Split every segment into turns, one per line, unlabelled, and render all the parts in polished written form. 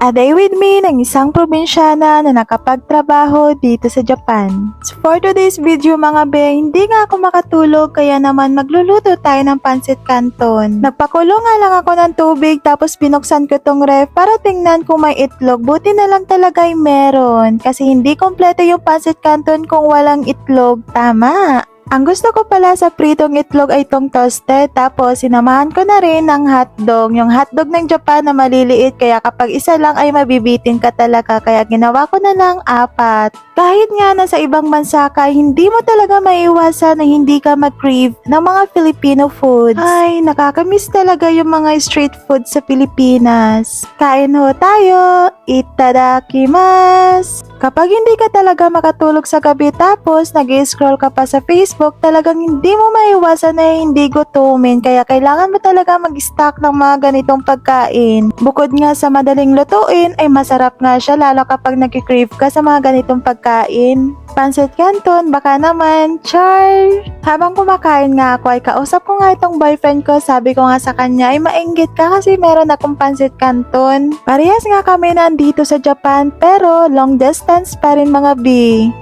A day with me ng isang probinsyana na nakapagtrabaho dito sa Japan. So for today's video mga be, hindi nga ako makatulog kaya naman magluluto tayo ng pancit canton. Nagpakulo nga lang ako ng tubig tapos binuksan ko tong ref para tingnan kung may itlog. Buti na lang talaga ay meron kasi hindi kompleto yung pancit canton kung walang itlog. Tama! Ang gusto ko pala sa pritong itlog ay tong toasted, tapos sinamahan ko na rin ng hotdog. Yung hotdog ng Japan na maliliit kaya kapag isa lang ay mabibitin ka talaga kaya ginawa ko na lang 4. Kahit nga nasa ibang bansa ka, hindi mo talaga maiwasan na hindi ka mag-crave ng mga Filipino foods. Ay, nakakamiss talaga yung mga street food sa Pilipinas. Kain ho tayo! Itadakimasu! Kapag hindi ka talaga makatulog sa gabi tapos nag-scroll ka pa sa Facebook, talagang hindi mo maiwasan na hindi gutumin kaya kailangan mo talaga mag-stock ng mga ganitong pagkain. Bukod nga sa madaling lutuin ay masarap nga siya lalo kapag nag-crave ka sa mga ganitong pagkain. Pancit canton, baka naman, char! Habang kumakain nga ako ay kausap ko nga itong boyfriend ko, sabi ko nga sa kanya ay mainggit ka kasi meron akong pancit canton. Parehas nga kami nandito sa Japan pero long distance pa rin mga B.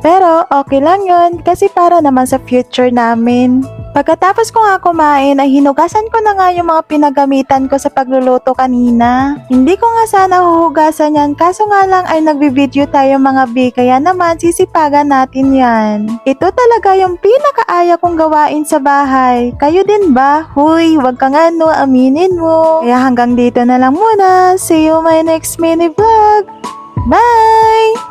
Pero okay lang yun kasi para naman sa future namin. Pagkatapos ko nga kumain ay hinugasan ko na nga yung mga pinagamitan ko sa pagluluto kanina. Hindi ko nga sana huhugasan yan kaso nga lang ay nagbibideo tayo mga B kaya naman sisipagan natin yan. Ito talaga yung pinakaaya kong gawain sa bahay. Kayo din ba? Huy, wag kang aminin mo. Kaya hanggang dito na lang muna. See you my next mini vlog. Bye!